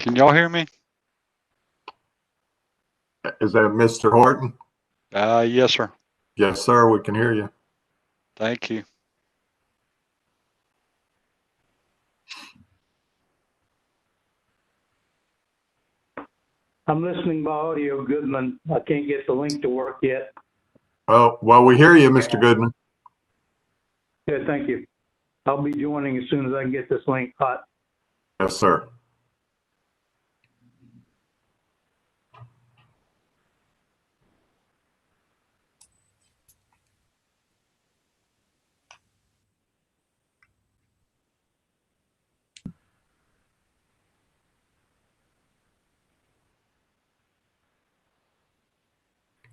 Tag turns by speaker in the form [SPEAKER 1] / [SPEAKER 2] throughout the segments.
[SPEAKER 1] Can y'all hear me?
[SPEAKER 2] Is that Mr. Horton?
[SPEAKER 1] Yes, sir.
[SPEAKER 2] Yes, sir. We can hear you.
[SPEAKER 1] Thank you.
[SPEAKER 3] I'm listening by audio, Goodman. I can't get the link to work yet.
[SPEAKER 2] Oh, well, we hear you, Mr. Goodman.
[SPEAKER 3] Yeah, thank you. I'll be joining as soon as I can get this link hot.
[SPEAKER 2] Yes, sir.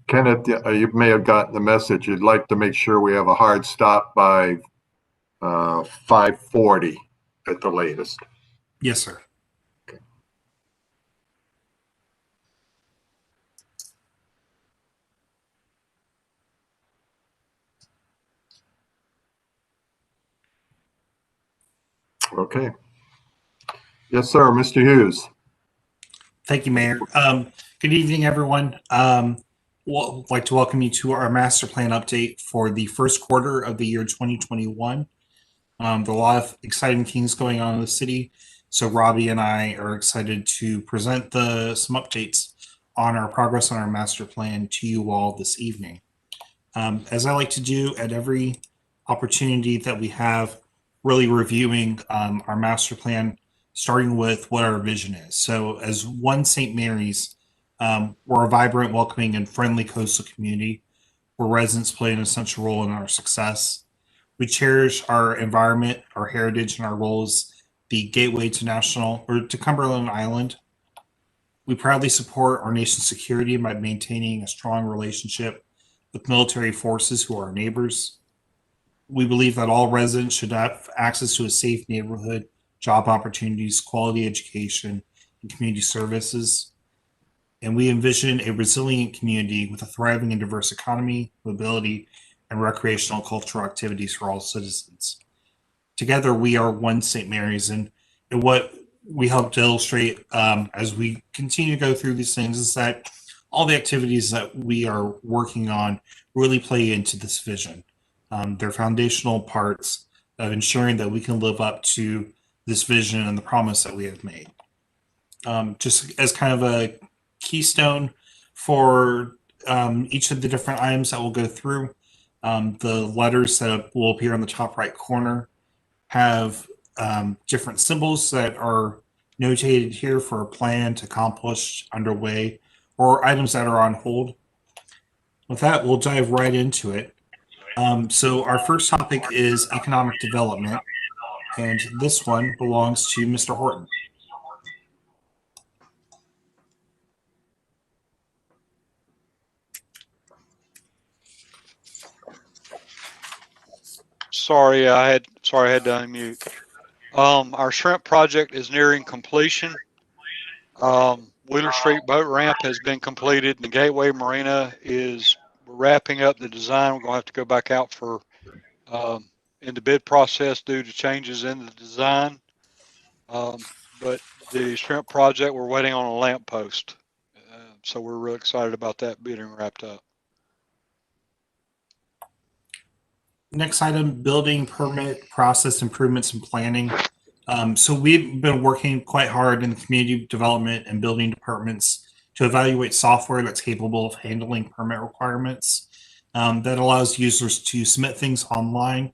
[SPEAKER 2] Kenneth, you may have gotten the message. You'd like to make sure we have a hard stop by 5:40 at the latest.
[SPEAKER 4] Yes, sir.
[SPEAKER 2] Okay. Yes, sir. Mr. Hughes.
[SPEAKER 4] Thank you, Mayor. Good evening, everyone. I'd like to welcome you to our master plan update for the first quarter of the year 2021. There are a lot of exciting things going on in the city, so Robbie and I are excited to present some updates on our progress on our master plan to you all this evening. As I like to do at every opportunity that we have, really reviewing our master plan, starting with what our vision is. So as One St. Mary's, we're a vibrant, welcoming, and friendly coastal community where residents play an essential role in our success. We cherish our environment, our heritage, and our role as the gateway to Cumberland Island. We proudly support our nation's security by maintaining a strong relationship with military forces who are our neighbors. We believe that all residents should have access to a safe neighborhood, job opportunities, quality education, and community services. And we envision a resilient community with a thriving and diverse economy, mobility, and recreational cultural activities for all citizens. Together, we are One St. Mary's, and what we hope to illustrate as we continue to go through these things is that all the activities that we are working on really play into this vision. They're foundational parts of ensuring that we can live up to this vision and the promise that we have made. Just as kind of a keystone for each of the different items that we'll go through, the letters that will appear on the top right corner have different symbols that are notated here for a plan to accomplish, underway, or items that are on hold. With that, we'll dive right into it. So our first topic is economic development, and this one belongs to Mr. Horton.
[SPEAKER 1] Sorry, I had to unmute. Our shrimp project is nearing completion. Wheeler Street boat ramp has been completed. The Gateway Marina is wrapping up the design. We're going to have to go back out for in the bid process due to changes in the design. But the shrimp project, we're waiting on a lamp post. So we're really excited about that being wrapped up.
[SPEAKER 4] Next item, building permit process improvements and planning. So we've been working quite hard in the community development and building departments to evaluate software that's capable of handling permit requirements, that allows users to submit things online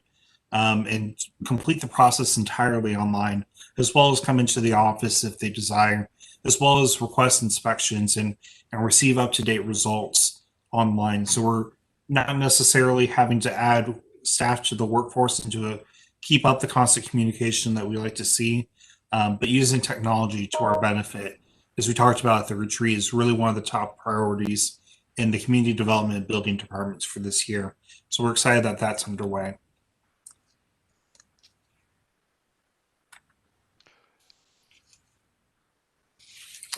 [SPEAKER 4] and complete the process entirely online, as well as come into the office if they desire, as well as request inspections and receive up-to-date results online. So we're not necessarily having to add staff to the workforce and to keep up the constant communication that we like to see, but using technology to our benefit, as we talked about at the retreat, is really one of the top priorities in the community development and building departments for this year. So we're excited that that's underway.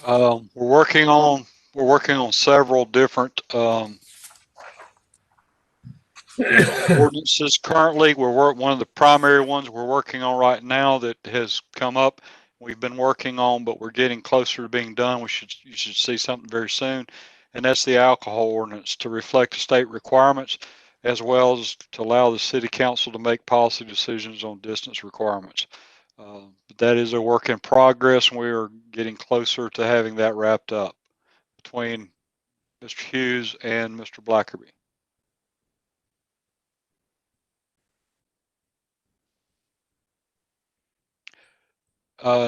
[SPEAKER 1] We're working on several different ordinances currently. One of the primary ones we're working on right now that has come up we've been working on, but we're getting closer to being done. You should see something very soon. And that's the alcohol ordinance to reflect the state requirements, as well as to allow the city council to make policy decisions on distance requirements. But that is a work in progress, and we are getting closer to having that wrapped up between Mr. Hughes and Mr. Blackerby.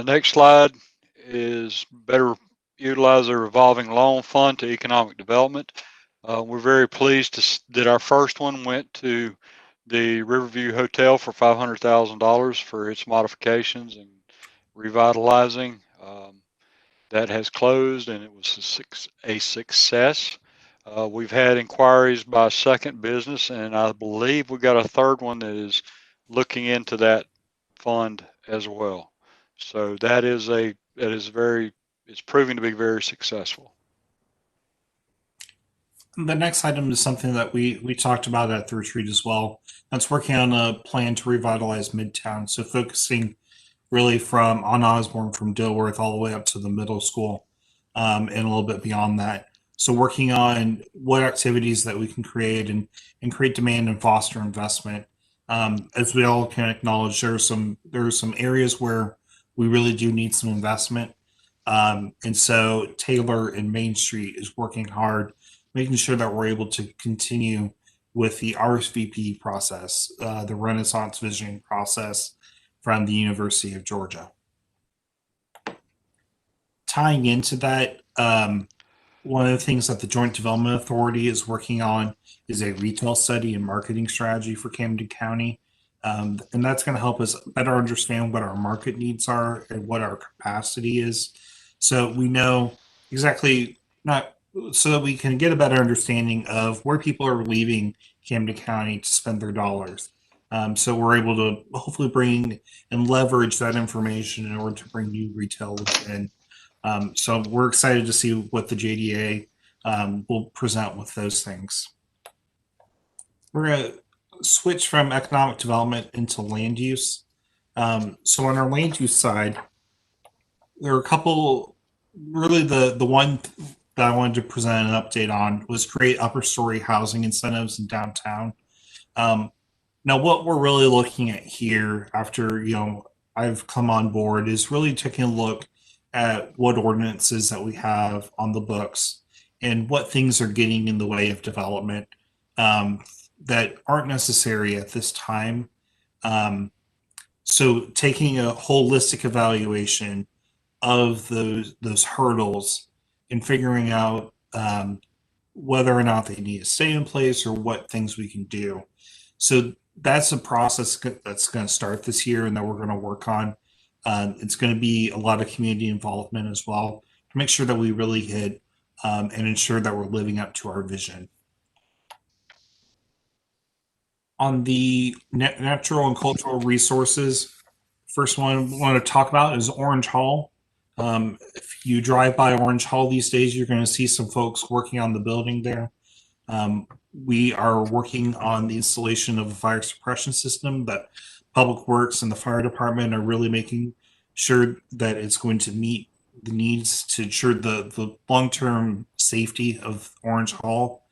[SPEAKER 1] Next slide is better utilize a revolving loan fund to economic development. We're very pleased that our first one went to the Riverview Hotel for $500,000 for its modifications and revitalizing. That has closed, and it was a success. We've had inquiries by a second business, and I believe we got a third one that is looking into that fund as well. So it's proving to be very successful.
[SPEAKER 4] The next item is something that we talked about at the retreat as well. That's working on a plan to revitalize Midtown. So focusing really on Osborne, from Dilworth all the way up to the middle school, and a little bit beyond that. So working on what activities that we can create and create demand and foster investment. As we all can acknowledge, there are some areas where we really do need some investment. And so Taylor and Main Street is working hard, making sure that we're able to continue with the RSVP process, the Renaissance Visioning process from the University of Georgia. Tying into that, one of the things that the Joint Development Authority is working on is a retail study and marketing strategy for Camden County. And that's going to help us better understand what our market needs are and what our capacity is. So we know exactly, so that we can get a better understanding of where people are leaving Camden County to spend their dollars. So we're able to hopefully bring and leverage that information in order to bring new retailers in. So we're excited to see what the JDA will present with those things. We're going to switch from economic development into land use. So on our land use side, there are a couple, really the one that I wanted to present an update on was create upper story housing incentives in downtown. Now, what we're really looking at here after, I've come on board is really taking a look at what ordinances that we have on the books and what things are getting in the way of development that aren't necessary at this time. So taking a holistic evaluation of those hurdles and figuring out whether or not they need to stay in place or what things we can do. So that's a process that's going to start this year and that we're going to work on. It's going to be a lot of community involvement as well to make sure that we really hit and ensure that we're living up to our vision. On the natural and cultural resources, first one we want to talk about is Orange Hall. If you drive by Orange Hall these days, you're going to see some folks working on the building there. We are working on the installation of a fire suppression system that Public Works and the fire department are really making sure that it's going to meet the needs to ensure the long-term safety of Orange Hall,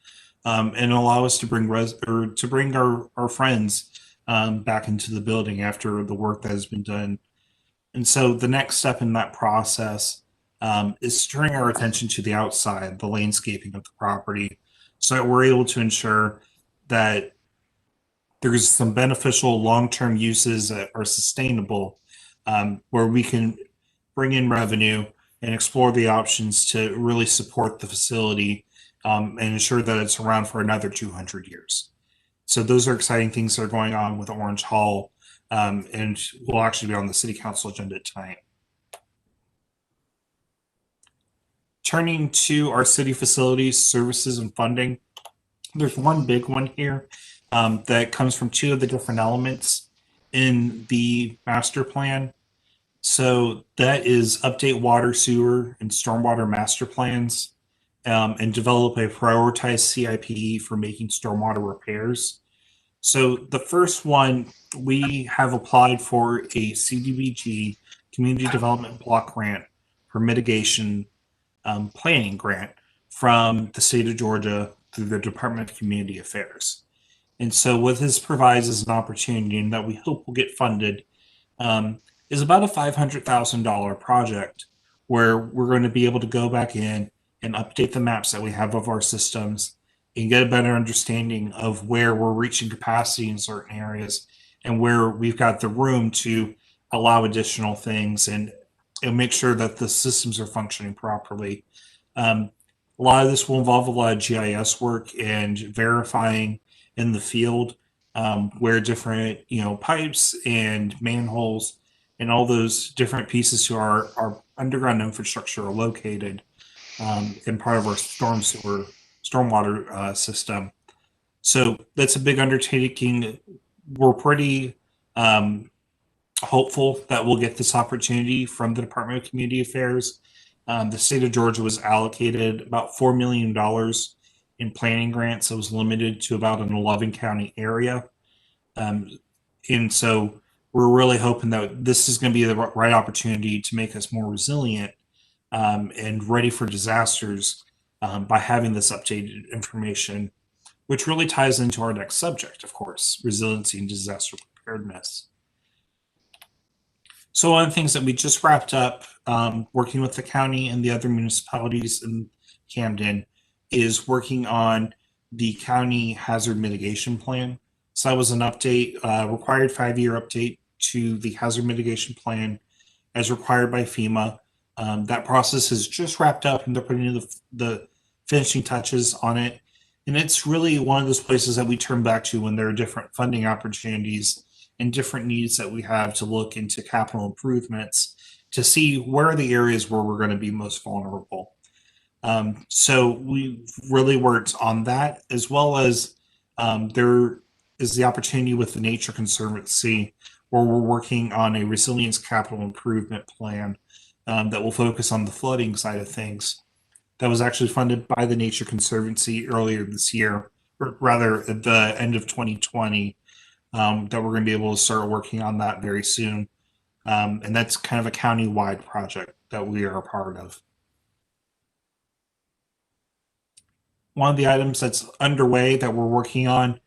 [SPEAKER 4] and allow us to bring our friends back into the building after the work that has been done. And so the next step in that process is turning our attention to the outside, the landscaping of the property, so that we're able to ensure that there's some beneficial long-term uses that are sustainable, where we can bring in revenue and explore the options to really support the facility and ensure that it's around for another 200 years. So those are exciting things that are going on with Orange Hall, and will actually be on the City Council agenda tonight. Turning to our city facilities, services, and funding, there's one big one here that comes from two of the different elements in the master plan. So that is update water, sewer, and stormwater master plans, and develop a prioritized CIP for making stormwater repairs. So the first one, we have applied for a CDBG Community Development Block Grant for Mitigation Planning Grant from the state of Georgia through the Department of Community Affairs. And so what this provides as an opportunity, and that we hope will get funded, is about a $500,000 project where we're going to be able to go back in and update the maps that we have of our systems and get a better understanding of where we're reaching capacity in certain areas and where we've got the room to allow additional things and make sure that the systems are functioning properly. A lot of this will involve a lot of GIS work and verifying in the field where different pipes and manholes and all those different pieces to our underground infrastructure are located in part of our stormwater system. So that's a big undertaking. We're pretty hopeful that we'll get this opportunity from the Department of Community Affairs. The state of Georgia was allocated about $4 million in planning grants. It was limited to about an 11-county area. And so we're really hoping that this is going to be the right opportunity to make us more resilient and ready for disasters by having this updated information, which really ties into our next subject, of course, resiliency and disaster preparedness. So one of the things that we just wrapped up working with the county and the other municipalities in Camden is working on the county hazard mitigation plan. So that was an update, required 5-year update to the hazard mitigation plan as required by FEMA. That process has just wrapped up and they're putting the finishing touches on it. And it's really one of those places that we turn back to when there are different funding opportunities and different needs that we have to look into capital improvements to see where are the areas where we're going to be most vulnerable. So we really worked on that, as well as there is the opportunity with the Nature Conservancy where we're working on a resilience capital improvement plan that will focus on the flooding side of things. That was actually funded by the Nature Conservancy earlier this year, or rather at the end of 2020, that we're going to be able to start working on that very soon. And that's kind of a county-wide project that we are a part of. One of the items that's underway that we're working on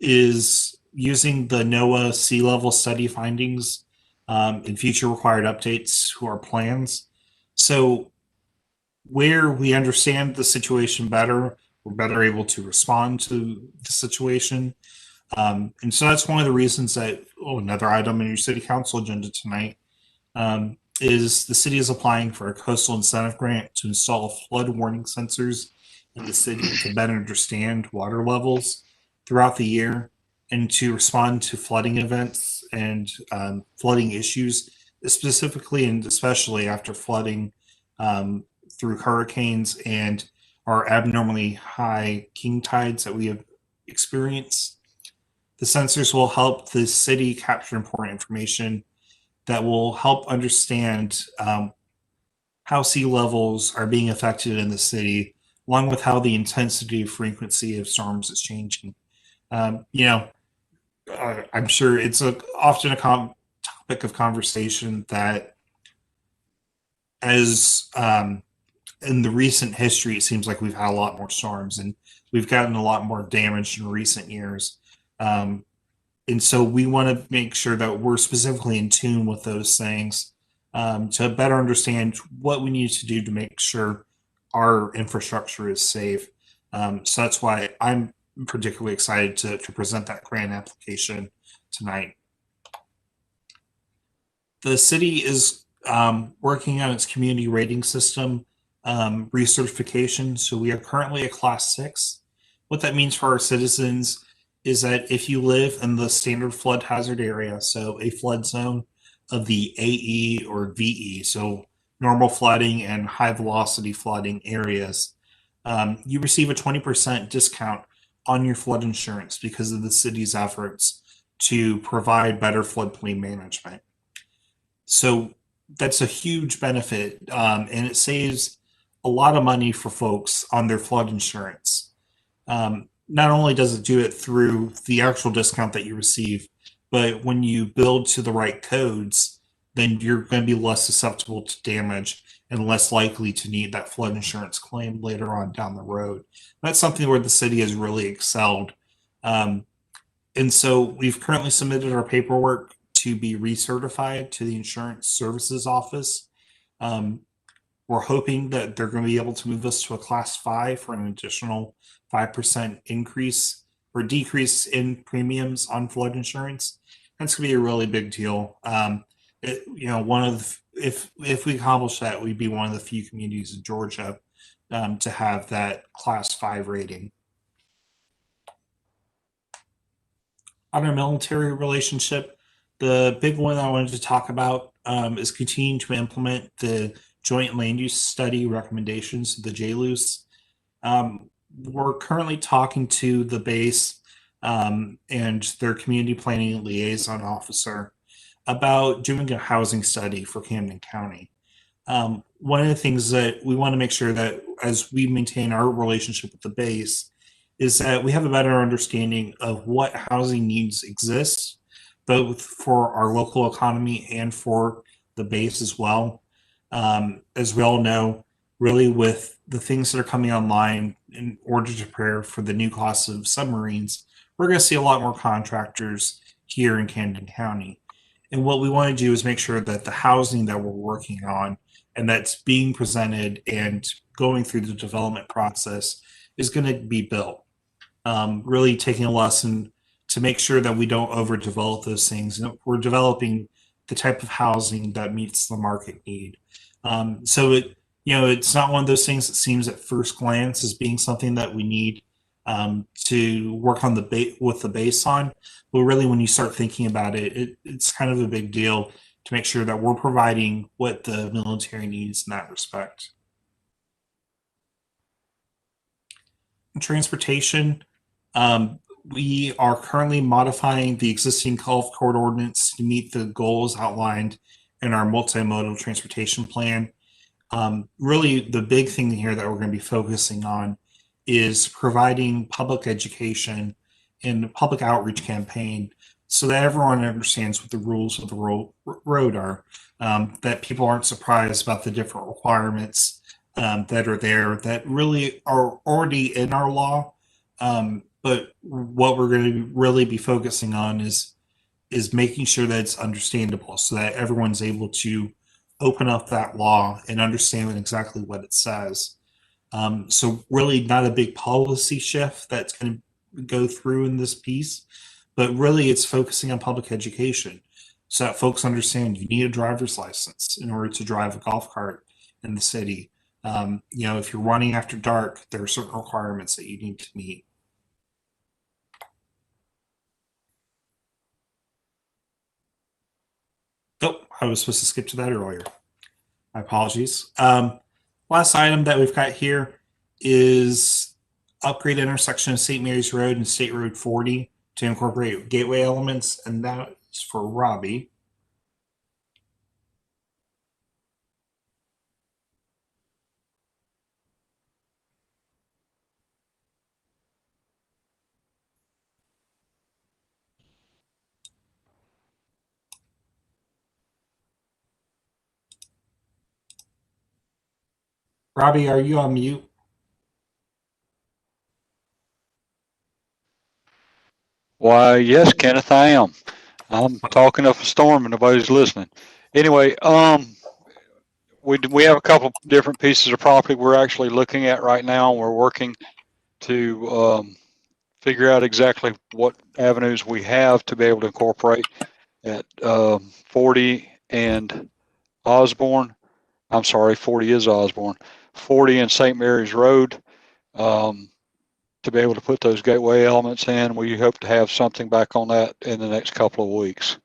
[SPEAKER 4] is using the NOAA sea level study findings in future required updates to our plans. So where we understand the situation better, we're better able to respond to the situation. And so that's one of the reasons that, another item in your city council agenda tonight is the city is applying for a coastal incentive grant to install flood warning sensors in the city to better understand water levels throughout the year and to respond to flooding events and flooding issues, specifically and especially after flooding through hurricanes and our abnormally high king tides that we have experienced. The sensors will help the city capture important information that will help understand how sea levels are being affected in the city, along with how the intensity and frequency of storms is changing. I'm sure it's often a topic of conversation that as in the recent history, it seems like we've had a lot more storms and we've gotten a lot more damage in recent years. And so we want to make sure that we're specifically in tune with those things to better understand what we need to do to make sure our infrastructure is safe. So that's why I'm particularly excited to present that grant application tonight. The city is working on its community rating system recertification. So we are currently a class 6. What that means for our citizens is that if you live in the standard flood hazard area, so a flood zone of the AE or VE, so normal flooding and high velocity flooding areas, you receive a 20% discount on your flood insurance because of the city's efforts to provide better floodplain management. So that's a huge benefit, and it saves a lot of money for folks on their flood insurance. Not only does it do it through the actual discount that you receive, but when you build to the right codes, then you're going to be less susceptible to damage and less likely to need that flood insurance claim later on down the road. That's something where the city has really excelled. And so we've currently submitted our paperwork to be recertified to the Insurance Services Office. We're hoping that they're going to be able to move us to a class 5 for an additional 5% increase or decrease in premiums on flood insurance. That's going to be a really big deal. If we accomplish that, we'd be one of the few communities in Georgia to have that class 5 rating. On our military relationship, the big one I wanted to talk about is continuing to implement the Joint Land Use Study recommendations, the JLUS. We're currently talking to the base and their community planning liaison officer about doing a housing study for Camden County. One of the things that we want to make sure that as we maintain our relationship with the base is that we have a better understanding of what housing needs exist, both for our local economy and for the base as well. As we all know, really with the things that are coming online in order to prepare for the new costs of submarines, we're going to see a lot more contractors here in Camden County. And what we want to do is make sure that the housing that we're working on and that's being presented and going through the development process is going to be built. Really taking a lesson to make sure that we don't overdevelop those things. And we're developing the type of housing that meets the market need. So it's not one of those things that seems at first glance as being something that we need to work on with the base on. But really, when you start thinking about it, it's kind of a big deal to make sure that we're providing what the military needs in that respect. Transportation, we are currently modifying the existing Gulf Court ordinance to meet the goals outlined in our multimodal transportation plan. Really, the big thing here that we're going to be focusing on is providing public education and a public outreach campaign so that everyone understands what the rules of the road are, that people aren't surprised about the different requirements that are there that really are already in our law. But what we're going to really be focusing on is making sure that it's understandable so that everyone's able to open up that law and understand exactly what it says. So really not a big policy shift that's going to go through in this piece, but really it's focusing on public education so that folks understand you need a driver's license in order to drive a golf cart in the city. If you're running after dark, there are certain requirements that you need to meet. Oh, I was supposed to skip to that earlier. My apologies. Last item that we've got here is upgrade intersection of St. Mary's Road and State Road 40 to incorporate gateway elements, and that is for Robbie. Robbie, are you on mute?
[SPEAKER 1] Why, yes, Kenneth, I am. I'm talking up a storm and nobody's listening. Anyway, we have a couple different pieces of property we're actually looking at right now. We're working to figure out exactly what avenues we have to be able to incorporate at 40 and Osborne. I'm sorry, 40 is Osborne. 40 and St. Mary's Road. To be able to put those gateway elements in. We hope to have something back on that in the next couple of weeks.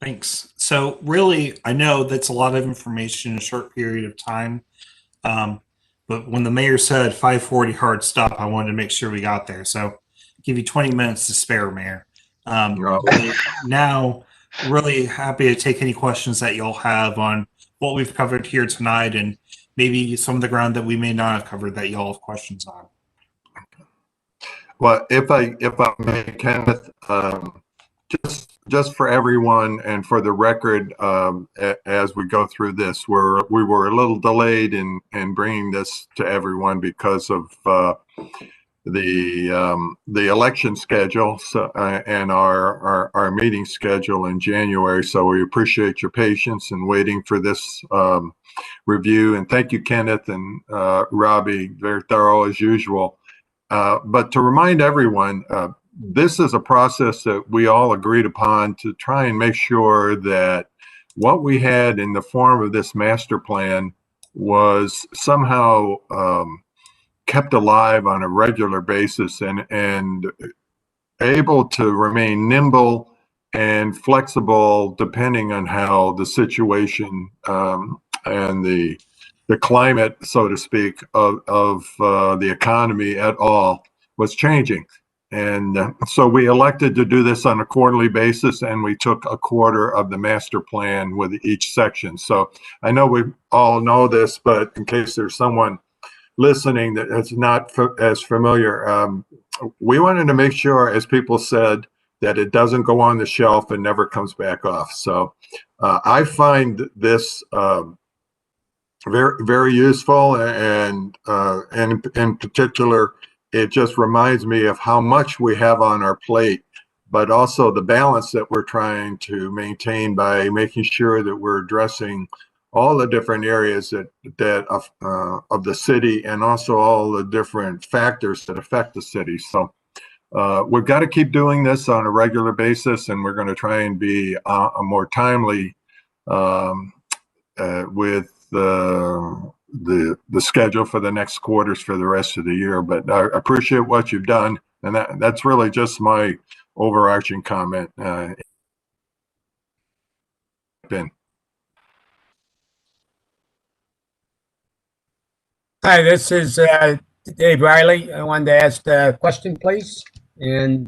[SPEAKER 4] Thanks. So really, I know that's a lot of information in a short period of time. But when the mayor said 5:40 hard stop, I wanted to make sure we got there. So I'll give you 20 minutes to spare, Mayor. Now, really happy to take any questions that y'all have on what we've covered here tonight and maybe some of the ground that we may not have covered that y'all have questions on.
[SPEAKER 2] Well, if I may, Kenneth, just just for everyone and for the record, as we go through this, we were a little delayed in bringing this to everyone because of the election schedule, so and our meeting schedule in January. So we appreciate your patience and waiting for this review. And thank you, Kenneth and Robbie, very thorough as usual. But to remind everyone, this is a process that we all agreed upon to try and make sure that what we had in the form of this master plan was somehow kept alive on a regular basis and able to remain nimble and flexible depending on how the situation and the climate, so to speak, of the economy at all was changing. And so we elected to do this on a quarterly basis, and we took a quarter of the master plan with each section. So I know we all know this, but in case there's someone listening that is not as familiar, we wanted to make sure, as people said, that it doesn't go on the shelf and never comes back off. So I find this very, very useful, and in particular, it just reminds me of how much we have on our plate, but also the balance that we're trying to maintain by making sure that we're addressing all the different areas that of the city, and also all the different factors that affect the city. So we've got to keep doing this on a regular basis, and we're going to try and be more timely with the schedule for the next quarters for the rest of the year. But I appreciate what you've done, and that's really just my overarching comment. Ben.
[SPEAKER 5] Hi, this is Dave Riley. I wanted to ask a question, please. And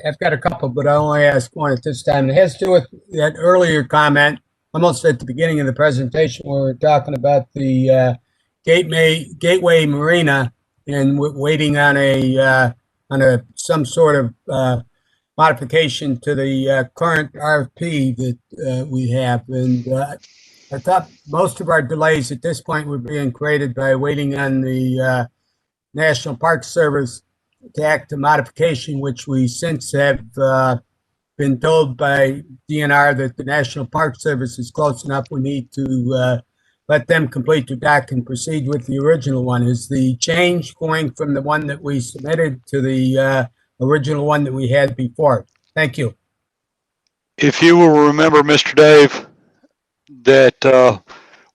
[SPEAKER 5] I've got a couple, but I only ask one at this time. It has to do with that earlier comment, almost at the beginning of the presentation, where we're talking about the Gateway Marina and waiting on some sort of modification to the current RFP that we have. And I thought most of our delays at this point were being created by waiting on the National Park Service to act a modification, which we since have been told by DNR that the National Park Service is close enough. We need to let them complete the doc and proceed with the original one. Is the change going from the one that we submitted to the original one that we had before? Thank you.
[SPEAKER 1] If you will remember, Mr. Dave, that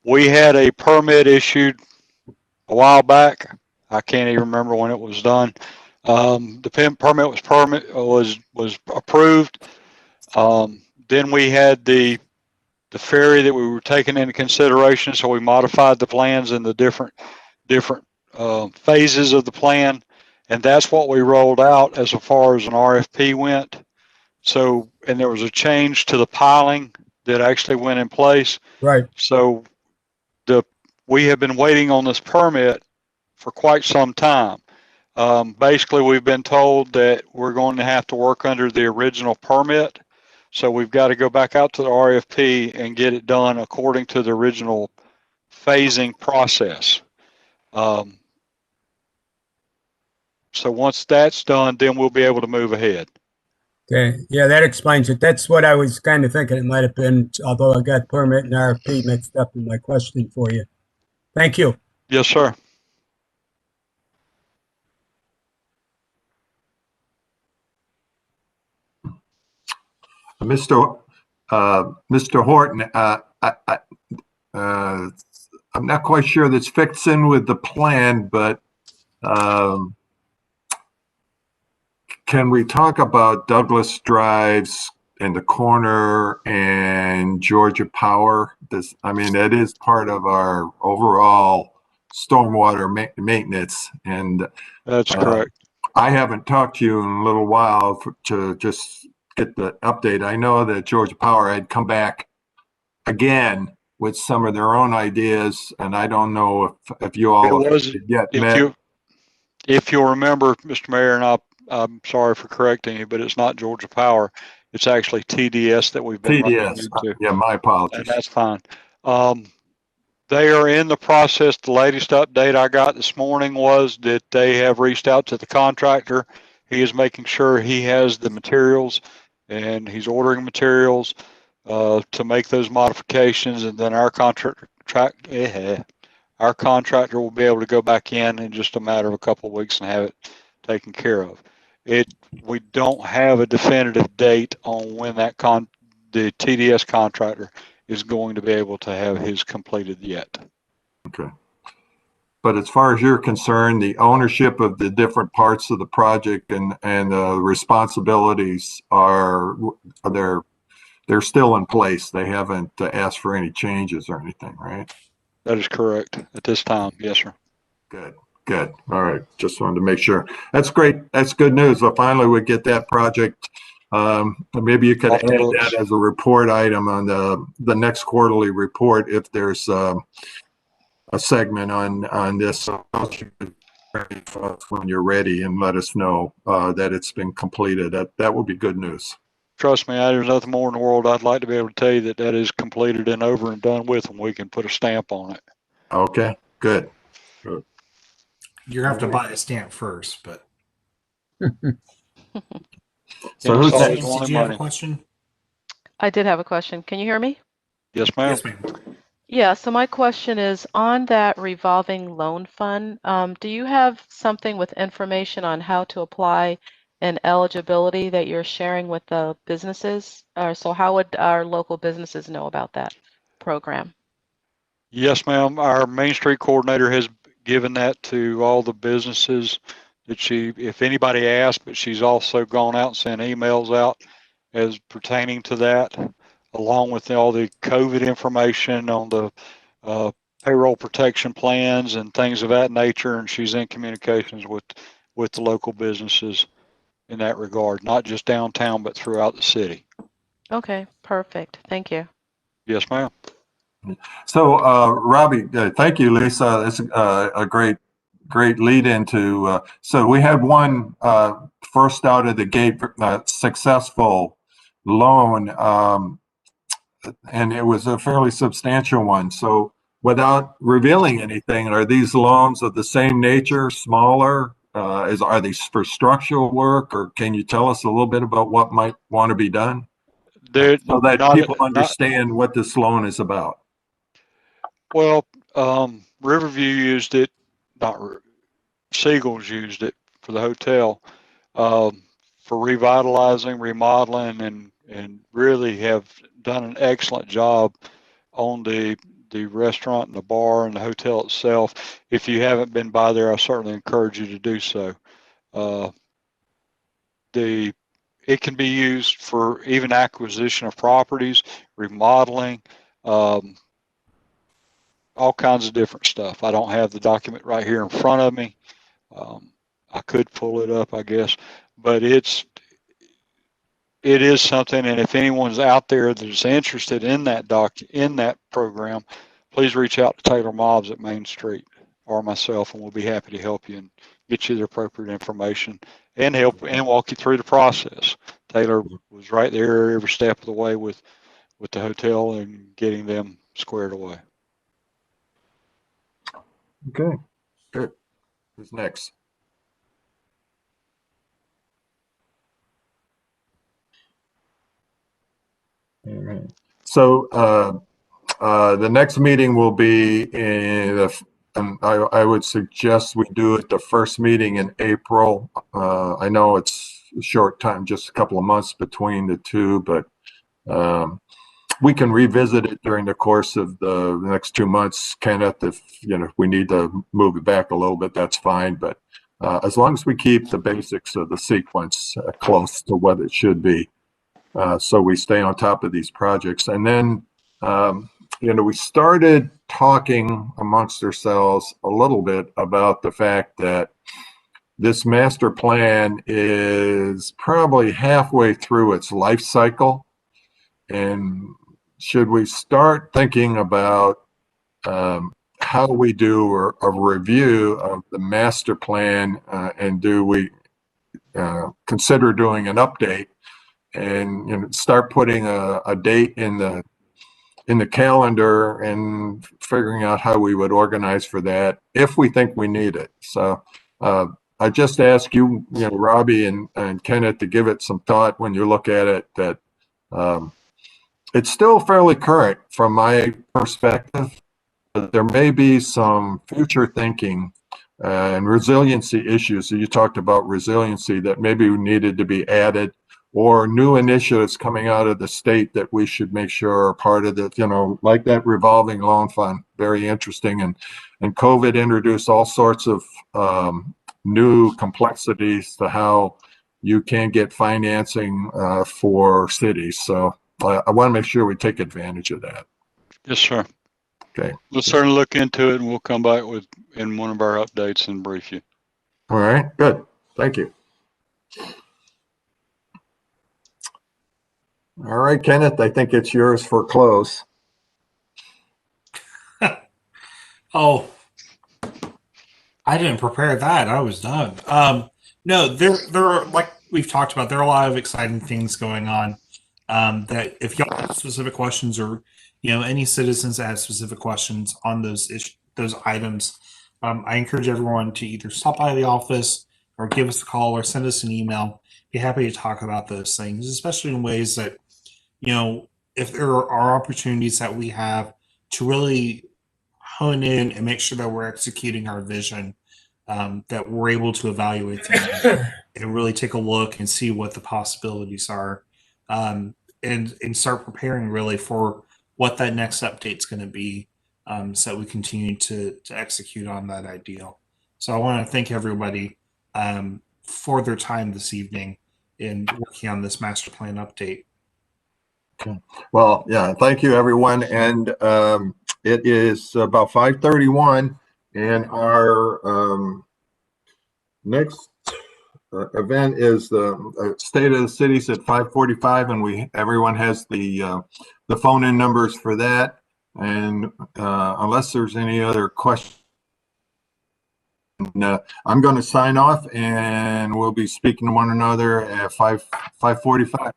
[SPEAKER 1] we had a permit issued a while back. I can't even remember when it was done. The permit was approved. Then we had the ferry that we were taking into consideration, so we modified the plans in the different phases of the plan, and that's what we rolled out as far as an RFP went. So, and there was a change to the piling that actually went in place.
[SPEAKER 5] Right.
[SPEAKER 1] So we have been waiting on this permit for quite some time. Basically, we've been told that we're going to have to work under the original permit. So we've got to go back out to the RFP and get it done according to the original phasing process. So once that's done, then we'll be able to move ahead.
[SPEAKER 5] Okay, yeah, that explains it. That's what I was kind of thinking it might have been, although I got permit and RFP mixed up in my question for you. Thank you.
[SPEAKER 1] Yes, sir.
[SPEAKER 2] Mr. Horton, I'm not quite sure this fits in with the plan, but can we talk about Douglas Drives in the corner and Georgia Power? I mean, that is part of our overall stormwater maintenance. And
[SPEAKER 1] that's correct.
[SPEAKER 2] I haven't talked to you in a little while to just get the update. I know that Georgia Power had come back again with some of their own ideas, and I don't know if you all yet met.
[SPEAKER 1] If you'll remember, Mr. Mayor, and I'm sorry for correcting you, but it's not Georgia Power. It's actually TDS that we've been running
[SPEAKER 2] TDS.
[SPEAKER 1] into,
[SPEAKER 2] Yeah, my
[SPEAKER 1] and
[SPEAKER 2] apologies.
[SPEAKER 1] that's fine. They are in the process. The latest update I got this morning was that they have reached out to the contractor. He is making sure he has the materials, and he's ordering materials to make those modifications, and then our contractor will be able to go back in just a matter of a couple of weeks and have it taken care of. We don't have a definitive date on when the TDS contractor is going to be able to have his completed yet.
[SPEAKER 2] Okay. But as far as you're concerned, the ownership of the different parts of the project and responsibilities they're still in place. They haven't asked for any changes or anything, right?
[SPEAKER 1] That is correct at this time. Yes, sir.
[SPEAKER 2] Good. Good. All right. Just wanted to make sure. That's great. That's good news. Well, finally we get that project. Maybe you could
[SPEAKER 1] Off
[SPEAKER 2] add
[SPEAKER 1] the books.
[SPEAKER 2] that as a report item on the next quarterly report if there's a segment on this. When you're ready, and let us know that it's been completed. That would be good news.
[SPEAKER 1] Trust me, there's nothing more in the world I'd like to be able to tell you that is completed and over and done with, and we can put a stamp on it.
[SPEAKER 2] Okay. Good.
[SPEAKER 4] You have to buy a stamp first, but.
[SPEAKER 2] So who's
[SPEAKER 1] Inside
[SPEAKER 2] next?
[SPEAKER 1] is only
[SPEAKER 4] Did you have a
[SPEAKER 1] money.
[SPEAKER 4] question?
[SPEAKER 6] I did have a question. Can you hear me?
[SPEAKER 1] Yes, ma'am.
[SPEAKER 4] Yes, ma'am.
[SPEAKER 6] Yeah, so my question is on that revolving loan fund, do you have something with information on how to apply and eligibility that you're sharing with the businesses? So how would our local businesses know about that program?
[SPEAKER 1] Yes, ma'am. Our Main Street coordinator has given that to all the businesses that if anybody asks, but she's also gone out and sent emails out as pertaining to that, along with all the COVID information on the payroll protection plans and things of that nature. And she's in communications with the local businesses in that regard, not just downtown, but throughout the city.
[SPEAKER 6] Okay, perfect. Thank you.
[SPEAKER 1] Yes, ma'am.
[SPEAKER 2] So, Robbie, thank you, Lisa. It's a great lead into. So we had one first out of the gate successful loan, and it was a fairly substantial one. So, without revealing anything, are these loans of the same nature, smaller? Are these for structural work, or can you tell us a little bit about what might want to be done so that people understand what this loan is about?
[SPEAKER 1] Well, Riverview used it, Siegel's used it for the hotel, for revitalizing, remodeling, and really have done an excellent job on the restaurant and the bar and the hotel itself. If you haven't been by there, I certainly encourage you to do so. It can be used for even acquisition of properties, remodeling, all kinds of different stuff. I don't have the document right here in front of me. I could pull it up, I guess, but it is something. And if anyone's out there that's interested in that program, please reach out to Taylor Mobbs at Main Street or myself, and we'll be happy to help you and get you the appropriate information and help and walk you through the process. Taylor was right there every step of the way with the hotel and getting them squared away.
[SPEAKER 2] Okay, good. Who's next? All right. So the next meeting will be I would suggest we do it the first meeting in April. I know it's a short time, just a couple of months between the two, but we can revisit it during the course of the next 2 months, Kenneth. If we need to move it back a little bit, that's fine. But as long as we keep the basics of the sequence close to what it should be, so we stay on top of these projects. And then we started talking amongst ourselves a little bit about the fact that this master plan is probably halfway through its life cycle. And should we start thinking about how we do a review of the master plan, and do we consider doing an update and start putting a date in the calendar and figuring out how we would organize for that if we think we need it. So I just ask you, Robbie and Kenneth, to give it some thought when you look at it, that it's still fairly current from my perspective, but there may be some future thinking and resiliency issues. So you talked about resiliency that maybe needed to be added, or new initiatives coming out of the state that we should make sure are part of the, like that revolving loan fund. Very interesting. And COVID introduced all sorts of new complexities to how you can get financing for cities. So I want to make sure we take advantage of that.
[SPEAKER 1] Yes, sir.
[SPEAKER 2] Okay.
[SPEAKER 1] We'll certainly look into it, and we'll come back in one of our updates and brief you.
[SPEAKER 2] All right, good. Thank you. All right, Kenneth, I think it's yours for close.
[SPEAKER 4] Oh, I didn't prepare that. I was done. No, there are, like we've talked about, there are a lot of exciting things going on. That if y'all have specific questions, or any citizens that have specific questions on those items, I encourage everyone to either stop by the office or give us a call or send us an email. Be happy to talk about those things, especially in ways that, if there are opportunities that we have to really hone in and make sure that we're executing our vision, that we're able to evaluate things and really take a look and see what the possibilities are, and start preparing really for what that next update's going to be, so that we continue to execute on that ideal. So I want to thank everybody for their time this evening in working on this master plan update.
[SPEAKER 2] Okay. Well, yeah, thank you, everyone. And it is about 5:31, and our next event is the State of the Cities at 5:45, and everyone has the phone-in numbers for that. And unless there's any other questions, I'm going to sign off, and we'll be speaking to one another at 5:45.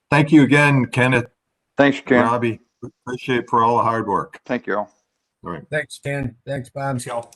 [SPEAKER 2] Thank you again, Kenneth.
[SPEAKER 7] Thanks, Ken.
[SPEAKER 2] Robbie, appreciate it for all the hard work.
[SPEAKER 7] Thank you all.
[SPEAKER 2] All right.
[SPEAKER 5] Thanks, Ken. Thanks, Bob.
[SPEAKER 4] Thanks, y'all.